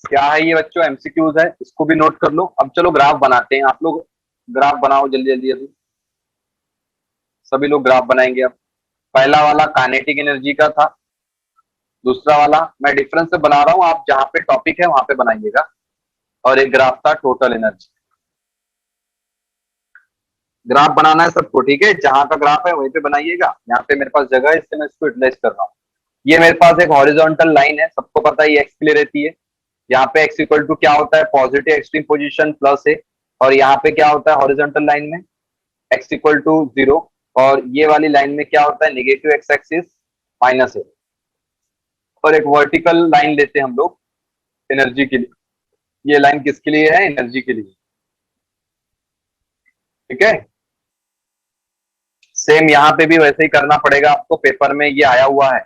क्या है ये बच्चों? एमसीक्यूज है, इसको भी नोट कर लो। अब चलो ग्राफ बनाते हैं, आप लोग ग्राफ बनाओ जल्दी जल्दी जल्दी, सभी लोग ग्राफ बनाएंगे। अब पहला वाला काइनेटिक एनर्जी का था, दूसरा वाला मैं डिफरेंस से बना रहा हूं, आप जहां पे टॉपिक है वहां पे बनाइएगा। और एक ग्राफ था टोटल एनर्जी। ग्राफ बनाना है सबको, ठीक है, जहां का ग्राफ है वहीं पे बनाइएगा। यहाँ पे मेरे पास जगह है, इससे मैं इसको यूटिलाइज कर रहा हूँ। ये मेरे पास एक हॉरिजॉन्टल लाइन है, सबको पता है ये एक्स के लिए रहती है। यहाँ पे एक्स इक्वल टू क्या होता है, पॉजिटिव एक्सट्रीम पोजीशन प्लस है। और यहाँ पे क्या होता है हॉरिजॉन्टल लाइन में, एक्स इक्वल टू 0। और ये वाली लाइन में क्या होता है, नेगेटिव एक्स एक्सिस माइनस है। और एक वर्टिकल लाइन लेते हैं हम लोग एनर्जी के लिए। ये लाइन किसके लिए है? एनर्जी के लिए, ठीक है। सेम यहाँ पे भी वैसे ही करना पड़ेगा आपको, पेपर में ये आया हुआ है,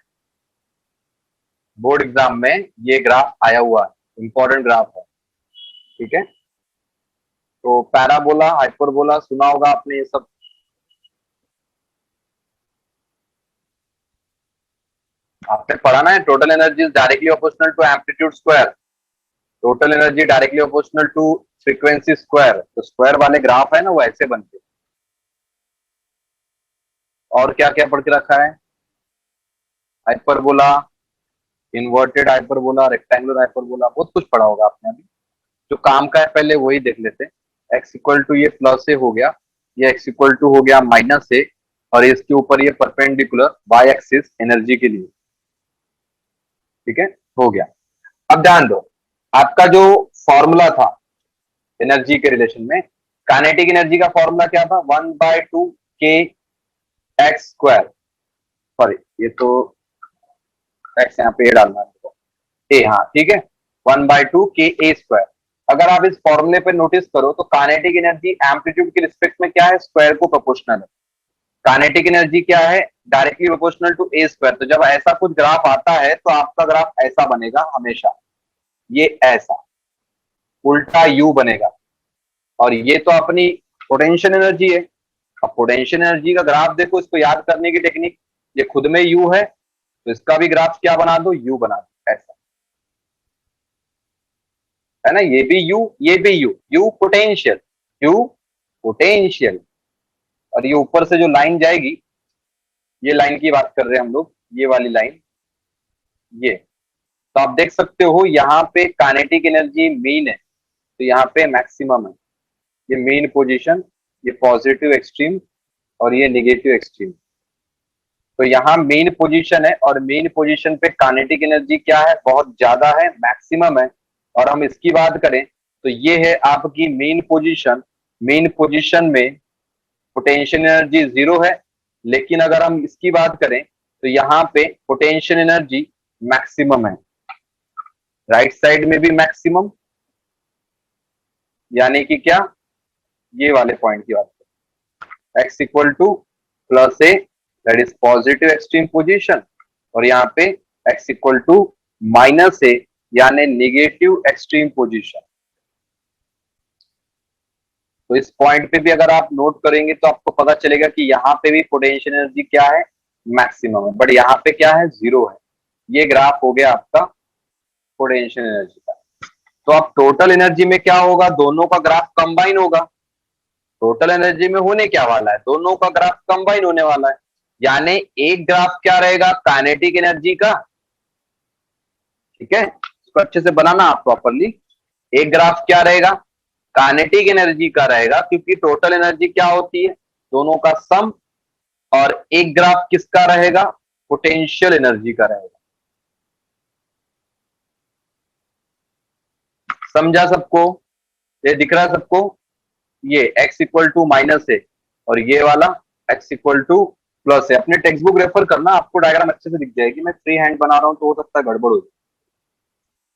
बोर्ड एग्जाम में ये ग्राफ आया हुआ है, इंपॉर्टेंट ग्राफ है, ठीक है। तो पैराबोला, हाइपरबोला सुना होगा आपने ये सब। आपने पढ़ा ना है, total energy is directly proportional to amplitude square, total energy directly proportional to frequency square. तो स्क्वायर वाले ग्राफ है ना, वो ऐसे बनते। और क्या क्या पढ़ के रखा है? Hyperbola, inverted hyperbola, rectangular hyperbola, बहुत कुछ पढ़ा होगा आपने अभी। जो काम का है पहले वही देख लेते हैं। एक्स इक्वल टू ये प्लस ए हो गया, ये एक्स इक्वल टू हो गया माइनस ए, और इसके ऊपर ये परपेंडिकुलर वाई एक्सिस एनर्जी के लिए, ठीक है, हो गया। अब ध्यान दो, आपका जो फॉर्मूला था एनर्जी के रिलेशन में, काइनेटिक एनर्जी का फॉर्मूला क्या था? 1/2 के एक्स स्क्वायर, सॉरी ये तो एक्स यहाँ पे डालना है, ए, हाँ ठीक है, 1/2 के ए स्क्वायर। अगर आप इस फॉर्मूले पे नोटिस करो तो काइनेटिक एनर्जी एम्पलीट्यूड के रिस्पेक्ट में क्या है, स्क्वायर को प्रोपोर्शनल है। काइनेटिक एनर्जी क्या है, directly proportional to A square. तो जब ऐसा कुछ ग्राफ आता है तो आपका ग्राफ ऐसा बनेगा हमेशा, ये ऐसा उल्टा यू बनेगा। और ये तो अपनी पोटेंशियल एनर्जी है। अब पोटेंशियल एनर्जी का ग्राफ देखो, इसको याद करने की टेक्निक, ये खुद में यू है तो इसका भी ग्राफ क्या बना दो, यू बना दो, ऐसा है ना। ये भी यू, ये भी you, you potential, you potential. और ये ऊपर से जो लाइन जाएगी, ये लाइन की बात कर रहे हैं हम लोग, ये वाली लाइन, ये तो आप देख सकते हो यहाँ पे काइनेटिक एनर्जी मीन है तो यहाँ पे मैक्सिमम है। ये मेन पोजीशन, ये पॉजिटिव एक्सट्रीम और ये नेगेटिव एक्सट्रीम। तो यहाँ मेन पोजीशन है और मेन पोजीशन पे काइनेटिक एनर्जी क्या है, बहुत ज्यादा है, मैक्सिमम है। और हम इसकी बात करें तो ये है आपकी मेन पोजीशन। मेन पोजीशन में पोटेंशियल एनर्जी 0 है, लेकिन अगर हम इसकी बात करें तो यहाँ पे पोटेंशियल एनर्जी मैक्सिमम है। राइट साइड में भी मैक्सिमम, यानी कि क्या, ये वाले पॉइंट की बात करें, x equal to plus A, that is positive extreme position, और यहाँ पे x इक्वल टू माइनस ए, यानी नेगेटिव एक्सट्रीम पोजीशन। तो इस पॉइंट पे भी अगर आप नोट करेंगे तो आपको पता चलेगा कि यहाँ पे भी पोटेंशियल एनर्जी क्या है, मैक्सिमम है, बट यहाँ पे क्या है, 0 है। ये ग्राफ हो गया आपका पोटेंशियल एनर्जी का। तो अब टोटल एनर्जी में क्या होगा, दोनों का ग्राफ कंबाइन होगा। टोटल एनर्जी में होने क्या वाला है, दोनों का ग्राफ कंबाइन होने वाला है। यानी एक ग्राफ क्या रहेगा, काइनेटिक एनर्जी का, ठीक है, इसको अच्छे से बनाना आप प्रॉपरली। एक ग्राफ क्या रहेगा, काइनेटिक एनर्जी का रहेगा, क्योंकि टोटल एनर्जी क्या होती है, दोनों का सम। और एक ग्राफ किसका रहेगा, पोटेंशियल एनर्जी का रहेगा। समझा सबको, ये दिख रहा है सबको, ये x इक्वल टू माइनस है और ये वाला x इक्वल टू प्लस है। अपने टेक्स्ट बुक रेफर करना, आपको डायग्राम अच्छे से दिख जाएगी। मैं फ्री हैंड बना रहा हूं तो हो सकता है गड़बड़ हो जाए।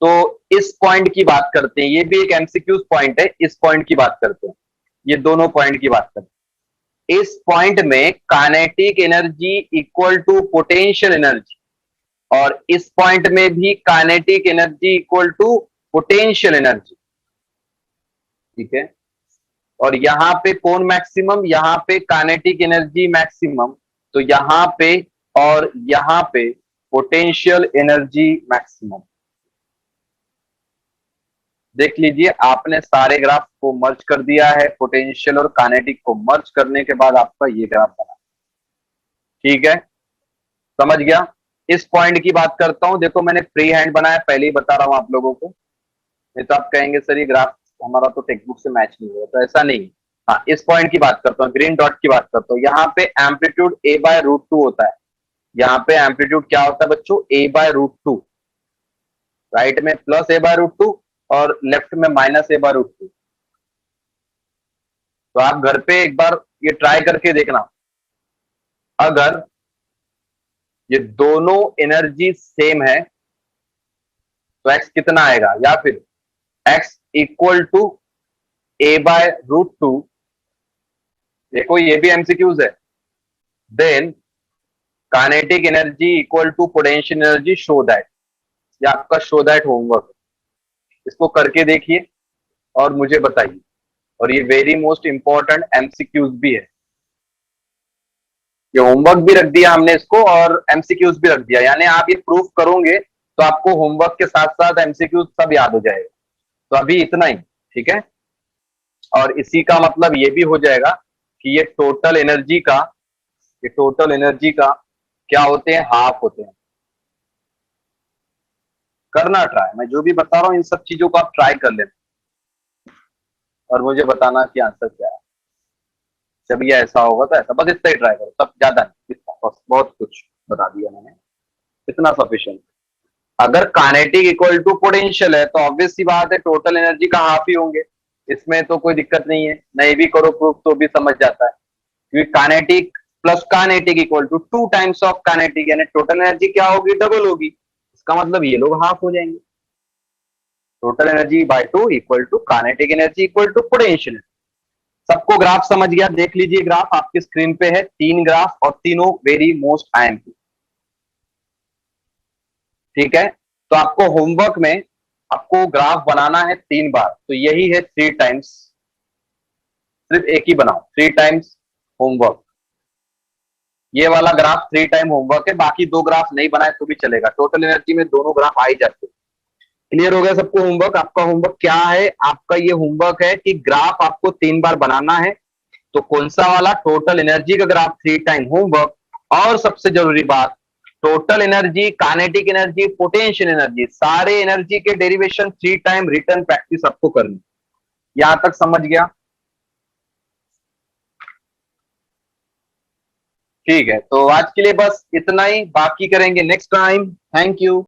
तो इस पॉइंट की बात करते हैं, ये भी एक एमसीक्यूज पॉइंट है, इस पॉइंट की बात करते हैं, ये दोनों पॉइंट की बात करते हैं। इस पॉइंट में kinetic energy equal to potential energy, और इस पॉइंट में भी kinetic energy equal to potential energy, ठीक है। और यहाँ पे कौन मैक्सिमम, यहाँ पे काइनेटिक एनर्जी मैक्सिमम, तो यहाँ पे और यहाँ पे पोटेंशियल एनर्जी मैक्सिमम। देख लीजिए, आपने सारे ग्राफ को मर्ज कर दिया है, पोटेंशियल और काइनेटिक को मर्ज करने के बाद आपका ये ग्राफ बना, ठीक है, समझ गया। इस पॉइंट की बात करता हूं, देखो मैंने फ्री हैंड बनाया, पहले ही बता रहा हूं आप लोगों को, नहीं तो आप कहेंगे सर ये ग्राफ हमारा तो टेक्स्ट बुक से मैच नहीं हुआ, तो ऐसा नहीं। हाँ, इस पॉइंट की बात करता हूँ, ग्रीन डॉट की बात करता हूँ। यहाँ पे एम्पलीट्यूड a/√2 होता है। यहाँ पे एम्पलीट्यूड क्या होता है बच्चों, a/√2, राइट में प्लस a/√2 और लेफ्ट में माइनस a/√2। तो आप घर पे एक बार ये ट्राई करके देखना, अगर ये दोनों एनर्जी सेम है तो x कितना आएगा, या फिर x इक्वल टू a/√2, देखो ये भी एमसीक्यूज है। Then kinetic energy equal to potential energy, show that, ये आपका शो दैट होमवर्क, इसको करके देखिए और मुझे बताइए। और ये वेरी मोस्ट इंपॉर्टेंट एमसीक्यूज भी है, ये होमवर्क भी रख दिया हमने इसको और एमसीक्यूज भी रख दिया, यानी आप ये प्रूफ करोगे तो आपको होमवर्क के साथ साथ एमसीक्यूज सब याद हो जाएगा। तो अभी इतना ही, ठीक है। और इसी का मतलब ये भी हो जाएगा कि ये टोटल एनर्जी का, ये टोटल एनर्जी का क्या होते हैं, हाफ होते हैं। करना ट्राई, मैं जो भी बता रहा हूँ इन सब चीजों को आप ट्राई कर लेना और मुझे बताना कि आंसर क्या है। जब ये ऐसा होगा तो ऐसा, बस इतना ही ट्राई करो, सब ज्यादा नहीं, इतना बहुत कुछ बता दिया मैंने, इतना सफिशिएंट। अगर काइनेटिक इक्वल टू पोटेंशियल है तो ऑब्वियस सी बात है टोटल एनर्जी का हाफ ही होंगे, इसमें तो कोई दिक्कत नहीं है, नहीं भी करो प्रूफ तो भी समझ जाता है, क्योंकि kinetic plus kinetic equal to 2 times of kinetic, यानी टोटल एनर्जी क्या होगी, डबल होगी। इसका मतलब ये लोग हाफ हो जाएंगे। Total energy by 2 equal to kinetic energy equal to potential. सबको ग्राफ समझ गया? देख लीजिए, ग्राफ आपकी स्क्रीन पे है, 3 ग्राफ और तीनों वेरी मोस्ट आईएमपी। ठीक है, तो आपको होमवर्क में आपको ग्राफ बनाना है 3 बार, तो यही है 3 टाइम्स, सिर्फ एक ही बनाओ, 3 टाइम्स होमवर्क। ये वाला ग्राफ 3 टाइम होमवर्क है, बाकी 2 ग्राफ नहीं बनाए तो भी चलेगा, टोटल एनर्जी में दोनों ग्राफ आ ही जाते हैं। क्लियर हो गया सबको होमवर्क? आपका होमवर्क क्या है? आपका ये होमवर्क है कि ग्राफ आपको 3 बार बनाना है, तो कौन सा वाला? टोटल एनर्जी का ग्राफ 3 टाइम होमवर्क। और सबसे जरूरी बात, total energy, kinetic energy, potential energy, सारे एनर्जी के डेरिवेशन 3 टाइम रिटर्न प्रैक्टिस आपको करनी। यहां तक समझ गया? ठीक है, तो आज के लिए बस इतना ही, बाकी करेंगे नेक्स्ट टाइम। Thank you.